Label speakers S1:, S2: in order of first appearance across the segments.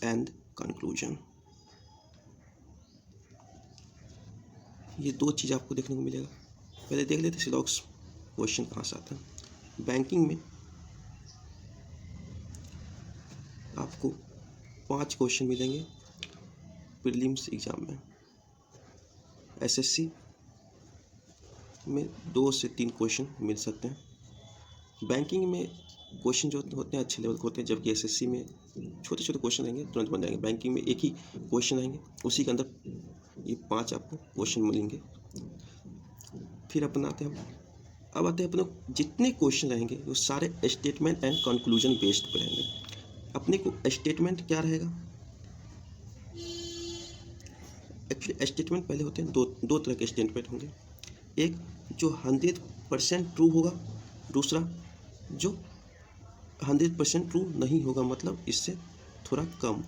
S1: And conclusion. ये दो चीज़ आपको देखने को मिलेगा। पहले देख लेते सिलॉक्स क्वेश्चन कहाँ से आता है। बैंकिंग में आपको 5 क्वेश्चन मिलेंगे प्रीलिम्स एग्ज़ाम में। एसएससी में 2 से 3 क्वेश्चन मिल सकते हैं। बैंकिंग में क्वेश्चन जो होते हैं अच्छे लेवल के होते हैं, जबकि एसएससी में छोटे छोटे क्वेश्चन आएंगे, तुरंत बन जाएंगे। बैंकिंग में एक ही क्वेश्चन आएंगे, उसी के अंदर ये 5 आपको क्वेश्चन मिलेंगे। फिर अपन आते हैं, अब आते हैं अपने जितने क्वेश्चन रहेंगे वो सारे स्टेटमेंट एंड कंक्लूजन बेस्ड पे रहेंगे। अपने को स्टेटमेंट क्या रहेगा, एक्चुअली स्टेटमेंट पहले होते हैं दो तरह के स्टेटमेंट होंगे। एक जो 100% ट्रू होगा, दूसरा जो 100% ट्रू नहीं होगा, मतलब इससे थोड़ा कम।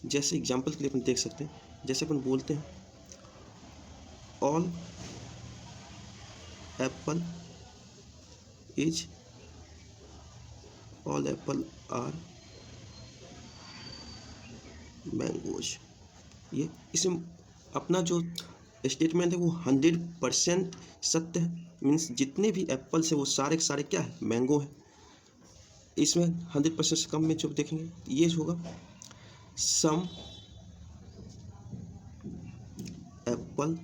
S1: जैसे एग्जांपल के लिए अपन देख सकते हैं, जैसे अपन बोलते हैं ऑल एप्पल आर मैंगोज। ये इसमें अपना जो स्टेटमेंट है वो 100% सत्य है, मीन्स जितने भी एप्पल्स है वो सारे के सारे क्या है, मैंगो है। इसमें 100% से कम में जो देखेंगे ये होगा सम एप्पल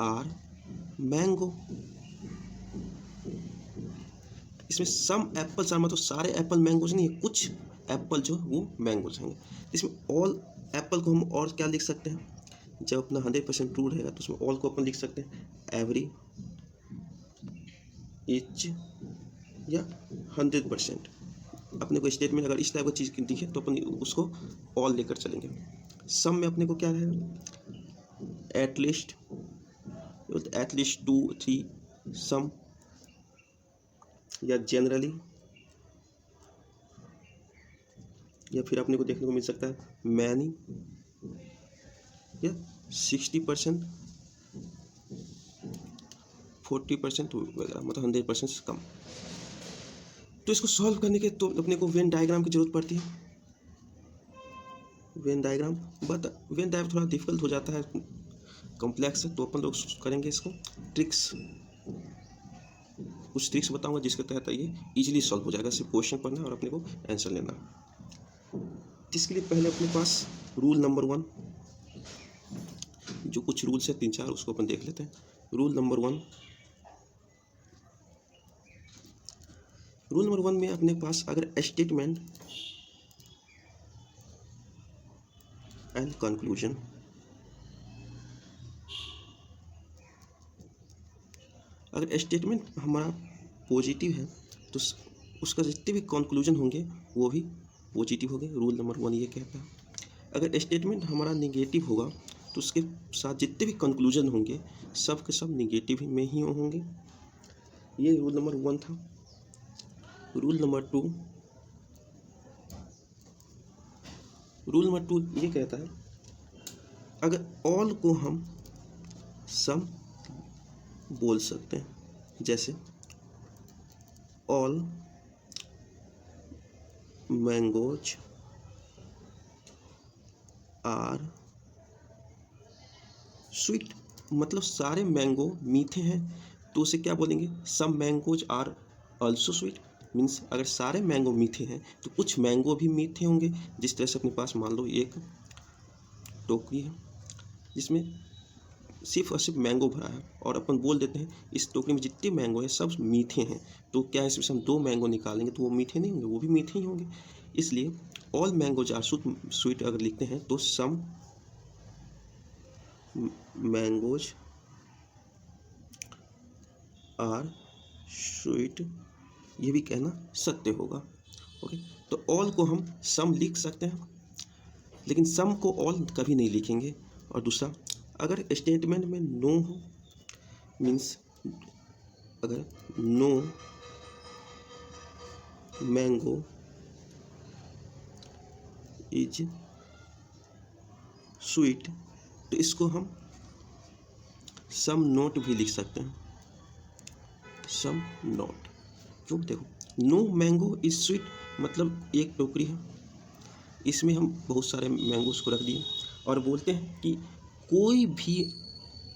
S1: आर मैंगो। इसमें सम एप्पल्स आर मतलब सारे एप्पल मैंगोज नहीं है, कुछ एप्पल जो वो मैंगोज हैं। इसमें ऑल एप्पल को हम और क्या लिख सकते हैं, जब अपना 100% ट्रू रहेगा तो उसमें ऑल को अपन लिख सकते हैं एवरी, इच या 100%। अपने को स्टेटमेंट अगर इस टाइप की चीज़ दिखे तो अपन उसको ऑल लेकर चलेंगे। सम में अपने को क्या रहेगा, एटलीस्ट 2 3 सम, या जनरली, या फिर अपने को देखने को मिल सकता है मैनी, या 60%, 40% वगैरह, मतलब 100% से कम। तो इसको सॉल्व करने के तो अपने को वेन डायग्राम की जरूरत पड़ती है। वेन डायग्राम थोड़ा डिफिकल्ट हो जाता है, कॉम्प्लेक्स है, तो अपन लोग करेंगे इसको ट्रिक्स, कुछ ट्रिक्स बताऊंगा जिसके तहत ये इजीली सॉल्व हो जाएगा। सिर्फ क्वेश्चन पढ़ना और अपने को आंसर लेना। इसके लिए पहले अपने पास रूल नंबर 1, जो कुछ रूल्स है 3-4 उसको अपन देख लेते हैं। रूल नंबर 1 में अपने पास अगर स्टेटमेंट एंड कंक्लूजन, अगर स्टेटमेंट हमारा पॉजिटिव है तो उसका जितने भी कंक्लूजन होंगे वो भी पॉजिटिव होंगे। रूल नंबर 1 ये कहता है। अगर स्टेटमेंट हमारा नेगेटिव होगा तो उसके साथ जितने भी कंक्लूजन होंगे सब के सब नेगेटिव में ही होंगे। ये रूल नंबर 1 था। रूल नंबर 2 ये कहता है, अगर ऑल को हम सम बोल सकते हैं, जैसे ऑल मैंगोज आर स्वीट, मतलब सारे मैंगो मीठे हैं, तो उसे क्या बोलेंगे, some mangoes are also sweet. Means अगर सारे मैंगो मीठे हैं तो कुछ मैंगो भी मीठे होंगे। जिस तरह से अपने पास मान लो एक टोकरी है जिसमें सिर्फ और सिर्फ मैंगो भरा है, और अपन बोल देते हैं इस टोकरी में जितने मैंगो हैं सब मीठे हैं, तो क्या इसमें से हम 2 मैंगो निकालेंगे तो वो मीठे नहीं होंगे, वो भी मीठे ही होंगे। इसलिए ऑल मैंगोज आर स्वीट अगर लिखते हैं तो सम मैंगोज आर स्वीट, ये भी कहना सत्य होगा। ओके, तो ऑल को हम सम लिख सकते हैं, लेकिन सम को ऑल कभी नहीं लिखेंगे। और दूसरा, अगर स्टेटमेंट में नो हो, मीन्स अगर नो मैंगो इज स्वीट, तो इसको हम सम नोट भी लिख सकते हैं, सम नोट। क्यों, देखो नो मैंगो इज स्वीट मतलब एक टोकरी है, इसमें हम बहुत सारे मैंगोज को रख दिए और बोलते हैं कि कोई भी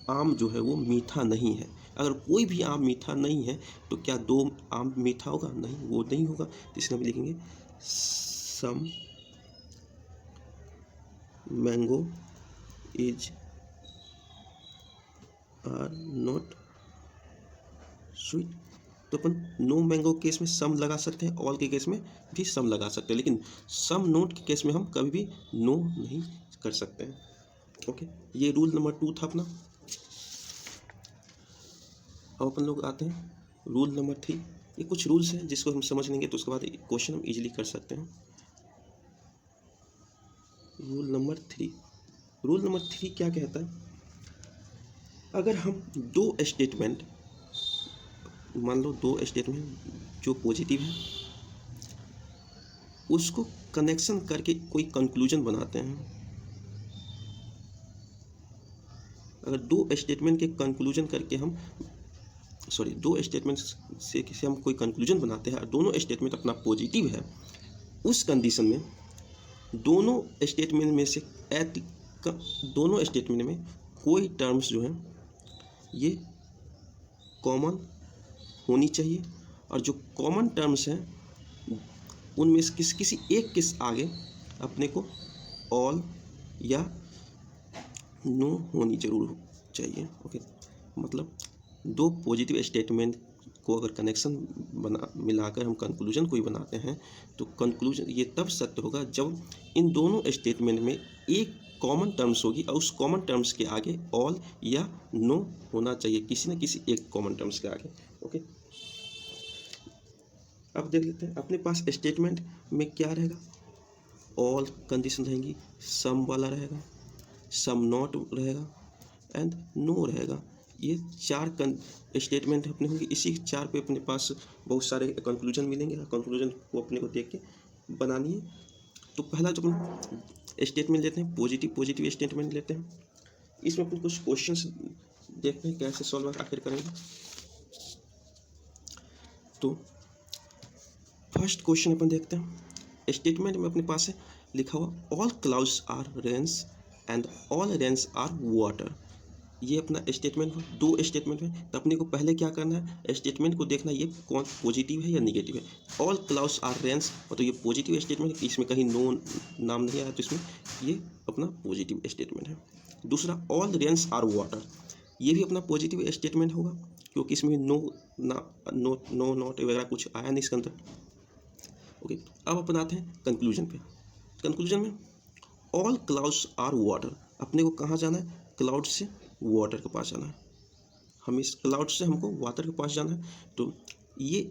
S1: आम जो है वो मीठा नहीं है। अगर कोई भी आम मीठा नहीं है तो क्या 2 आम मीठा होगा? नहीं, वो नहीं होगा। तो इसमें हम लिखेंगे some mango is are not sweet. तो अपन नो मैंगो केस में सम लगा सकते हैं, ऑल के केस में भी सम लगा सकते हैं, लेकिन सम नोट के केस में हम कभी भी नो नहीं कर सकते हैं। ओके, ये रूल नंबर 2 था अपना। अब अपन लोग आते हैं रूल नंबर 3। ये कुछ रूल्स हैं जिसको हम समझ लेंगे तो उसके बाद क्वेश्चन हम इजीली कर सकते हैं। रूल नंबर 3, रूल नंबर 3 क्या कहता है? अगर हम 2 स्टेटमेंट, मान लो 2 स्टेटमेंट जो पॉजिटिव है, उसको कनेक्शन करके कोई कंक्लूजन बनाते हैं। अगर 2 स्टेटमेंट के कंक्लूजन करके हम 2 स्टेटमेंट से किसी हम कोई कंक्लूजन बनाते हैं और दोनों स्टेटमेंट अपना पॉजिटिव है, उस कंडीशन में दोनों स्टेटमेंट में से दोनों स्टेटमेंट में कोई टर्म्स जो है ये कॉमन होनी चाहिए, और जो कॉमन टर्म्स हैं उनमें से किसी एक के आगे अपने को ऑल या नो होनी जरूर चाहिए। ओके, मतलब 2 पॉजिटिव स्टेटमेंट को अगर कनेक्शन मिलाकर हम कंक्लूजन कोई बनाते हैं तो कंक्लूजन ये तब सत्य होगा जब इन दोनों स्टेटमेंट में एक कॉमन टर्म्स होगी और उस कॉमन टर्म्स के आगे ऑल या नो होना चाहिए, किसी न किसी एक कॉमन टर्म्स के आगे। ओके, अब देख लेते हैं अपने पास स्टेटमेंट में क्या रहेगा। ऑल कंडीशन रहेंगी, सम वाला रहेगा, सम नॉट रहेगा एंड नो रहेगा। ये 4 स्टेटमेंट अपने होंगे। इसी 4 पे अपने पास बहुत सारे कंक्लूजन मिलेंगे। कंक्लूजन को अपने को देख के बनानी है। तो पहला जो अपन स्टेटमेंट लेते हैं पॉजिटिव स्टेटमेंट लेते हैं। इसमें अपन कुछ क्वेश्चंस देखते हैं कैसे सॉल्व आखिर करेंगे। तो फर्स्ट क्वेश्चन अपन देखते हैं। स्टेटमेंट में अपने पास है लिखा हुआ all clouds are rains and all rains are water. ये अपना स्टेटमेंट हो, 2 स्टेटमेंट है। तो अपने को पहले क्या करना है, स्टेटमेंट को देखना ये कौन पॉजिटिव है या निगेटिव है। ऑल क्लाउड्स आर रेन्स तो ये पॉजिटिव स्टेटमेंट है, इसमें कहीं नो नाम नहीं आया तो इसमें ये अपना पॉजिटिव स्टेटमेंट है। दूसरा ऑल रेन्स आर वाटर, ये भी अपना पॉजिटिव स्टेटमेंट होगा क्योंकि इसमें नो नॉट वगैरह कुछ आया नहीं इसके अंदर। ओके, अब अपन आते हैं कंक्लूजन पे। कंक्लूजन में ऑल क्लाउड्स आर वाटर, अपने को कहाँ जाना है, क्लाउड से वाटर के पास जाना है। हम इस क्लाउड से हमको वाटर के पास जाना है। तो ये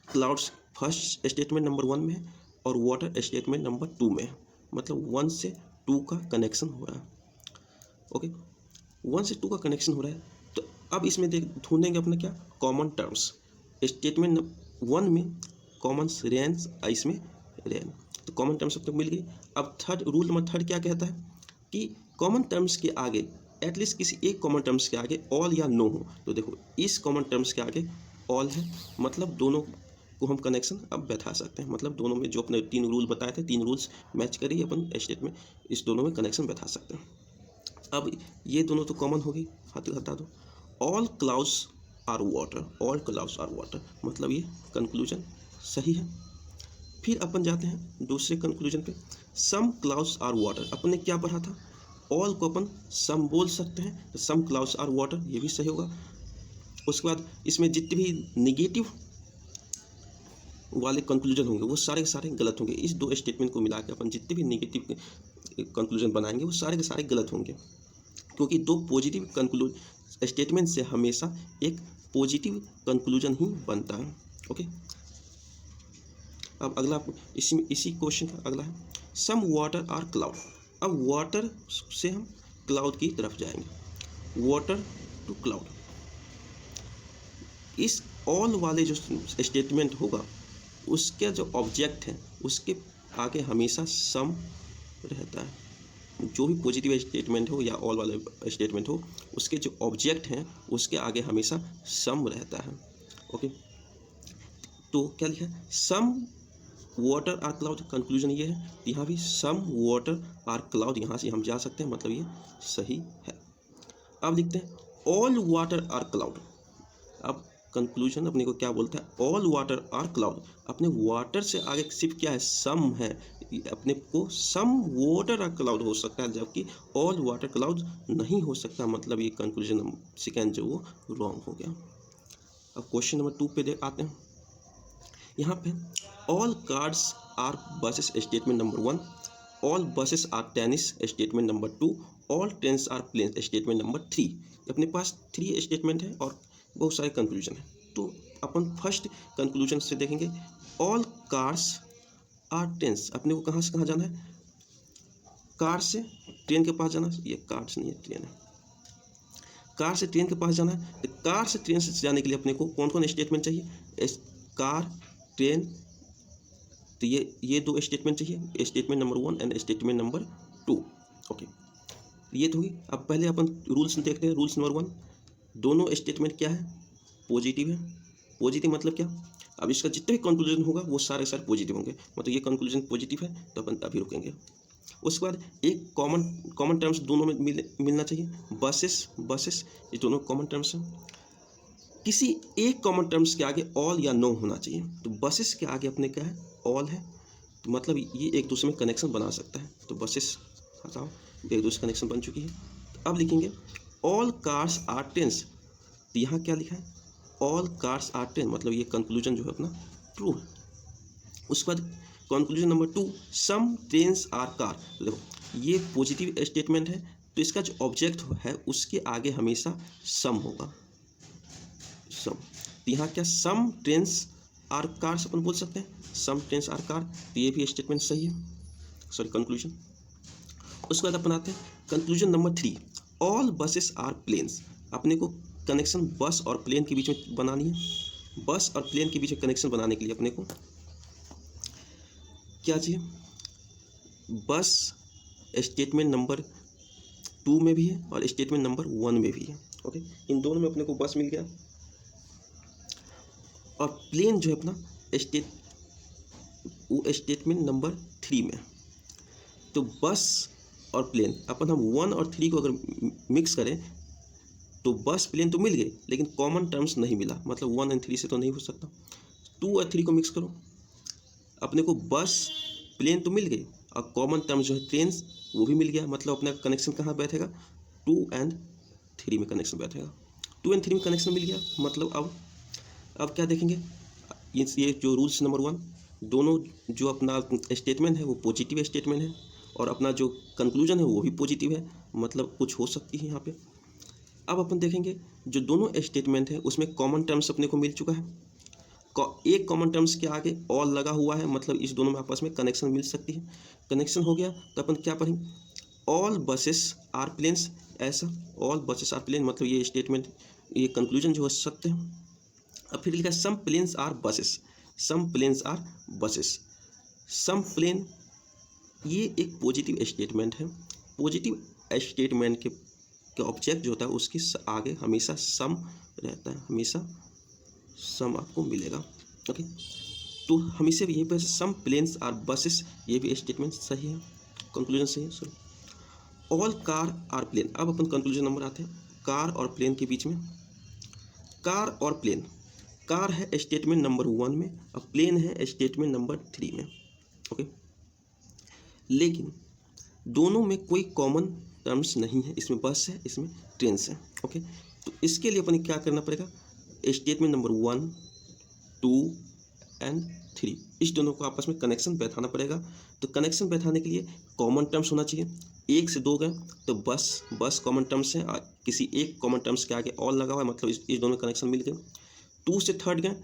S1: क्लाउड्स फर्स्ट स्टेटमेंट नंबर 1 में है और वाटर स्टेटमेंट नंबर 2 में है, मतलब 1 से 2 का कनेक्शन हो रहा है। ओके, 1 से 2 का कनेक्शन हो रहा है। तो अब इसमें ढूंढेंगे अपना क्या कॉमन टर्म्स। स्टेटमेंट 1 में कॉमन रेंज, इसमें रेन, तो कॉमन टर्म्स अब तक मिल गई। अब रूल नंबर 3 क्या कहता है कि कॉमन टर्म्स के आगे एटलीस्ट किसी एक कॉमन टर्म्स के आगे ऑल या नो हो। तो देखो इस कॉमन टर्म्स के आगे ऑल है, मतलब दोनों को हम कनेक्शन अब बैठा सकते हैं। मतलब दोनों में जो अपने 3 रूल बताए थे, 3 रूल्स मैच करिए अपन स्टेट में, इस दोनों में कनेक्शन बैठा सकते हैं। अब ये दोनों तो कॉमन होगी, हटा दो। All clouds are water, all clouds are water, मतलब ये कंक्लूजन सही है। फिर अपन जाते हैं दूसरे कंक्लूजन पे। सम क्लाउड्स आर वाटर, अपन ने क्या पढ़ा था, ऑल को अपन सम बोल सकते हैं, तो सम क्लाउड्स आर वाटर, ये भी सही होगा। उसके बाद इसमें जितने भी निगेटिव वाले कंक्लूजन होंगे वो सारे के सारे गलत होंगे। इस 2 स्टेटमेंट को मिला के अपन जितने भी निगेटिव कंक्लूजन बनाएंगे वो सारे के सारे गलत होंगे, क्योंकि 2 पॉजिटिव स्टेटमेंट से हमेशा एक पॉजिटिव कंक्लूजन ही बनता है। ओके, अब अगला इसी क्वेश्चन का अगला है सम वाटर आर क्लाउड। अब वाटर से हम क्लाउड की तरफ जाएंगे, वाटर टू क्लाउड। इस ऑल वाले जो स्टेटमेंट होगा उसके जो ऑब्जेक्ट है उसके आगे हमेशा सम रहता है। जो भी पॉजिटिव स्टेटमेंट हो या ऑल वाले स्टेटमेंट हो उसके जो ऑब्जेक्ट हैं उसके आगे हमेशा सम रहता है। ओके, तो क्या लिखा है, some water are cloud, conclusion ये है। यहाँ भी सम वाटर आर क्लाउड, यहाँ से हम जा सकते हैं, मतलब ये सही है। अब लिखते हैं ऑल वाटर आर क्लाउड। अब कंक्लूजन अपने को क्या बोलता है, ऑल वाटर आर क्लाउड। अपने वाटर से आगे सिर्फ क्या है, सम है, अपने को सम वाटर आर क्लाउड हो सकता है, जबकि ऑल वाटर क्लाउड नहीं हो सकता, मतलब ये कंक्लूजन सेकेंड जो वो रॉन्ग हो गया। अब क्वेश्चन नंबर 2 पे आते हैं। यहाँ पे all cards are buses statement number 1, all buses are tennis statement number 2, all trains are planes statement number 3। अपने पास 3 स्टेटमेंट है और बहुत सारे कंक्लूजन है। तो अपन फर्स्ट कंक्लूजन से देखेंगे, ऑल कार्स आर ट्रेन्स। अपने को कहाँ से कहाँ जाना है, कार से ट्रेन के पास जाना है, ये कार से नहीं है, ट्रेन है, कार से ट्रेन के पास जाना है। तो कार से ट्रेन से जाने के लिए अपने को कौन कौन स्टेटमेंट चाहिए, कार ट्रेन, तो ये 2 स्टेटमेंट चाहिए, statement number 1 and statement number 2। Okay, ये तो हुई। अब पहले अपन रूल्स देखते हैं। रूल्स नंबर 1, दोनों स्टेटमेंट क्या है, पॉजिटिव है। पॉजिटिव मतलब क्या, अब इसका जितना भी कंक्लूजन होगा वो सारे पॉजिटिव होंगे, मतलब ये कंक्लूजन पॉजिटिव है तो अपन अभी रुकेंगे। उसके बाद एक कॉमन टर्म्स दोनों में मिलना चाहिए, बसेस ये दोनों कॉमन टर्म्स हैं। किसी एक कॉमन टर्म्स के आगे ऑल या नो होना चाहिए। तो बसेस के आगे अपने क्या है, ऑल है, तो मतलब ये एक दूसरे में कनेक्शन बना सकता है। तो बसेस हटाओ, एक दूसरे कनेक्शन बन चुकी है। तो अब लिखेंगे ऑल कार्स आर ट्रेन्स। तो यहाँ क्या लिखा है, ऑल कार्स आर ट्रेन, मतलब ये कंक्लूजन जो है अपना ट्रू है। उसके बाद conclusion number 2, some trains are car. देखो ये पॉजिटिव स्टेटमेंट है, तो इसका जो ऑब्जेक्ट है उसके आगे हमेशा सम होगा, सम। तो यहाँ क्या, सम ट्रेन्स आर कार्स अपन बोल सकते हैं, सम ट्रेन्स आर कार, तो ये भी स्टेटमेंट सही है, सॉरी कंक्लूजन। उसके बाद अपन आते हैं conclusion number 3, all buses are planes. अपने को कनेक्शन बस और प्लेन के बीच में बनानी है। बस और प्लेन के बीच में कनेक्शन बनाने के लिए अपने को क्या चाहिए, बस स्टेटमेंट नंबर 2 में भी है और स्टेटमेंट नंबर 1 में भी है। ओके, इन दोनों में अपने को बस मिल गया, और प्लेन जो है अपना वो स्टेटमेंट नंबर 3 में। तो बस और प्लेन अपन हम 1 और 3 को अगर मिक्स करें तो बस प्लेन तो मिल गए, लेकिन कॉमन टर्म्स नहीं मिला, मतलब 1 और 3 से तो नहीं हो सकता। 2 और 3 को मिक्स करो, अपने को बस प्लेन तो मिल गई और कॉमन टर्म्स जो है ट्रेन्स वो भी मिल गया, मतलब अपना कनेक्शन कहाँ बैठेगा, 2 और 3 में कनेक्शन बैठेगा। 2 और 3 में कनेक्शन मिल गया, मतलब अब क्या देखेंगे, ये जो रूल्स नंबर 1, दोनों जो अपना स्टेटमेंट है वो पॉजिटिव स्टेटमेंट है, और अपना जो कंक्लूजन है वो भी पॉजिटिव है, मतलब कुछ हो सकती है यहाँ पे। अब अपन देखेंगे जो दोनों स्टेटमेंट है उसमें कॉमन टर्म्स अपने को मिल चुका है। एक कॉमन टर्म्स के आगे ऑल लगा हुआ है, मतलब इस दोनों में आपस में कनेक्शन मिल सकती है। कनेक्शन हो गया तो अपन क्या पढ़ेंगे, ऑल बसेस आर प्लेन्स, ऐसा ऑल बसेस आर प्लेन, मतलब ये स्टेटमेंट, ये कंक्लूजन जो है सत्य है। अब फिर लिखा some planes are buses, some planes are buses. Some plane ये एक पॉजिटिव स्टेटमेंट है। पॉजिटिव स्टेटमेंट के ऑब्जेक्ट जो होता है उसके आगे हमेशा सम रहता है, हमेशा सम आपको मिलेगा। ओके, तो हमेशा यहीं पर सम प्लेन्स आर बसेस, ये भी स्टेटमेंट सही है, कंक्लूजन सही है। Sorry, all car are plane. अब अपन कंक्लूजन नंबर आते हैं, कार और प्लेन के बीच में। कार और प्लेन, कार है स्टेटमेंट नंबर 1 में और प्लेन है स्टेटमेंट नंबर 3 में। ओके, लेकिन दोनों में कोई कॉमन टर्म्स नहीं है, इसमें बस है, इसमें ट्रेन्स है। ओके, तो इसके लिए अपन क्या करना पड़ेगा, स्टेटमेंट नंबर 1, 2 एंड 3 इस दोनों को आपस में कनेक्शन बैठाना पड़ेगा। तो कनेक्शन बैठाने के लिए कॉमन टर्म्स होना चाहिए। 1 से 2 गए तो बस कॉमन टर्म्स है, किसी एक कॉमन टर्म्स के आगे ऑल लगा हुआ है, मतलब इस दोनों कनेक्शन मिल गए। 2 से 3 गए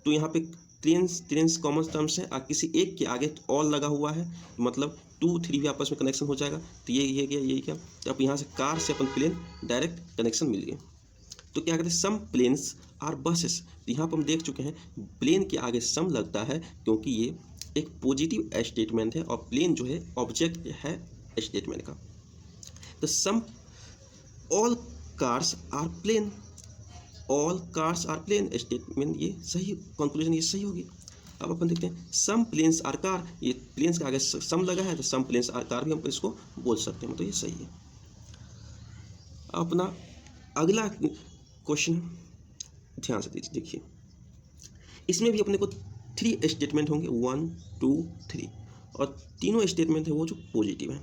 S1: तो यहाँ पे ट्रेन्स कॉमन टर्म्स है, किसी एक के आगे ऑल लगा हुआ है, मतलब 2, 3 भी आपस में कनेक्शन हो जाएगा। तो ये गया, यही क्या, तो अब यहाँ से कार से अपन प्लेन डायरेक्ट कनेक्शन मिल गए। तो क्या कहते हैं, सम प्लेन्स आर बसेस। तो यहाँ पर हम देख चुके हैं प्लेन के आगे सम लगता है क्योंकि ये एक पॉजिटिव स्टेटमेंट है और प्लेन जो है ऑब्जेक्ट है स्टेटमेंट का। तो some all cars are plane, all cars are plane statement ये सही, कंक्लूजन ये सही होगी। अब अपन देखते हैं सम प्लेन्स आर कार, ये प्लेन्स के आगे सम लगा है तो सम प्लेन्स आर कार भी हम इसको बोल सकते हैं, तो ये सही है। अपना अगला क्वेश्चन ध्यान से देखिए, इसमें भी अपने को 3 स्टेटमेंट होंगे, 1 2 3, और तीनों स्टेटमेंट है वो जो पॉजिटिव है,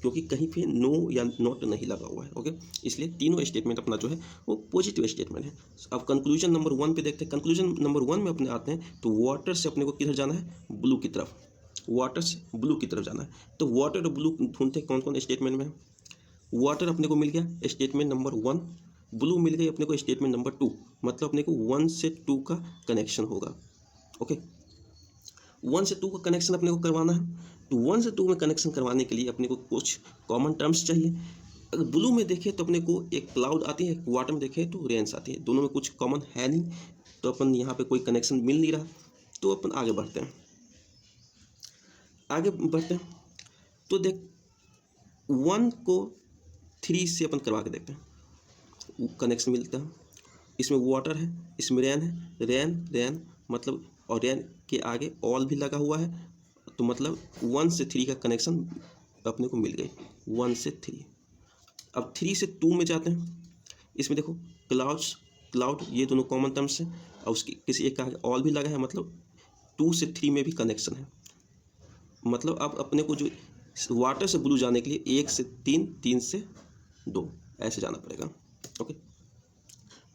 S1: क्योंकि कहीं पे नो या नॉट नहीं लगा हुआ है। ओके, इसलिए तीनों स्टेटमेंट अपना जो है वो पॉजिटिव स्टेटमेंट है। अब कंक्लूजन नंबर 1 पे देखते हैं। कंक्लूजन नंबर 1 में अपने आते हैं तो वाटर से अपने को किधर जाना है, ब्लू की तरफ, वाटर से ब्लू की तरफ जाना है। तो वाटर और ब्लू ढूंढते कौन कौन स्टेटमेंट में है। वाटर अपने को मिल गया स्टेटमेंट नंबर 1, ब्लू मिल गई अपने को स्टेटमेंट नंबर 2, मतलब अपने को 1 से 2 का कनेक्शन होगा। ओके, 1 से 2 का कनेक्शन अपने को करवाना है। तो 1 से 2 में कनेक्शन करवाने के लिए अपने को कुछ कॉमन टर्म्स चाहिए। अगर ब्लू में देखें तो अपने को एक क्लाउड आती है, वाटर में देखें तो रेन्स आती है, दोनों में कुछ कॉमन है नहीं, तो अपन यहाँ पे कोई कनेक्शन मिल नहीं रहा, तो अपन आगे बढ़ते हैं। तो देख 1 को 3 से अपन करवा के देखते हैं, कनेक्शन मिलता है। इसमें वाटर है, इसमें रेन है, रेन मतलब, और रेन के आगे ऑल भी लगा हुआ है, तो मतलब 1 से 3 का कनेक्शन अपने को मिल गई, 1 से 3। अब 3 से 2 में जाते हैं। इसमें देखो क्लाउड ये दोनों कॉमन टर्म्स हैं, और उसकी किसी एक का आगे ऑल भी लगा है, मतलब 2 से 3 में भी कनेक्शन है। मतलब अब अपने को जो वाटर से ब्लू जाने के लिए 1 से 3, 3 से 2 ऐसे जाना पड़ेगा। ओके,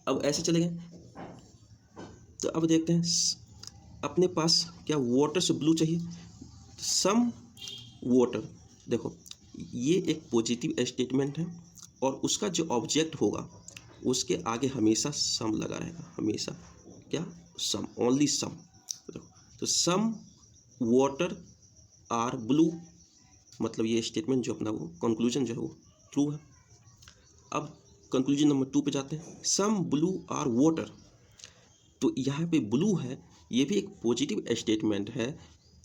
S1: अब ऐसे चले गए। तो अब देखते हैं अपने पास क्या वाटर से ब्लू चाहिए, सम वाटर। देखो ये एक पॉजिटिव स्टेटमेंट है, और उसका जो ऑब्जेक्ट होगा उसके आगे हमेशा सम लगा रहेगा, हमेशा क्या, सम, ओनली सम। तो सम वाटर आर ब्लू, मतलब ये स्टेटमेंट जो अपना वो कंक्लूजन जो है वो ट्रू है। अब कंक्लूजन नंबर 2 पे जाते हैं, सम ब्लू आर वाटर। तो यहाँ पे ब्लू है, ये भी एक पॉजिटिव स्टेटमेंट है,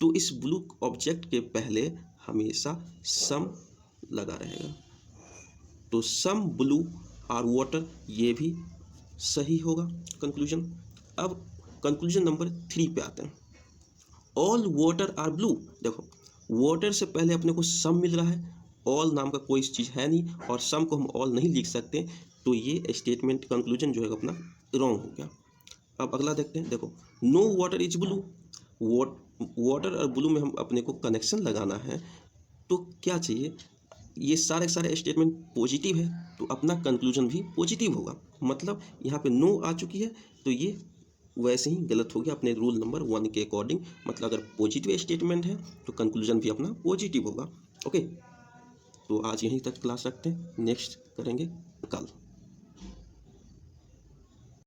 S1: तो इस ब्लू ऑब्जेक्ट के पहले हमेशा सम लगा रहेगा, तो सम ब्लू आर वाटर ये भी सही होगा कंक्लूजन। अब कंक्लूजन नंबर 3 पे आते हैं, ऑल वाटर आर ब्लू। देखो वाटर से पहले अपने को सम मिल रहा है, ऑल नाम का कोई चीज़ है नहीं, और सम को हम ऑल नहीं लिख सकते, तो ये स्टेटमेंट कंक्लूजन जो है अपना रॉन्ग हो गया। अब अगला देखते हैं। देखो no water is blue, water और ब्लू में हम अपने को कनेक्शन लगाना है, तो क्या चाहिए, ये सारे स्टेटमेंट पॉजिटिव है, तो अपना कंक्लूजन भी पॉजिटिव होगा। मतलब यहाँ पे नो आ चुकी है, तो ये वैसे ही गलत हो गया अपने रूल नंबर 1 के अकॉर्डिंग। मतलब अगर पॉजिटिव स्टेटमेंट है तो कंक्लूजन भी अपना पॉजिटिव होगा। ओके, तो आज यहीं तक क्लास रखते हैं, नेक्स्ट करेंगे कल।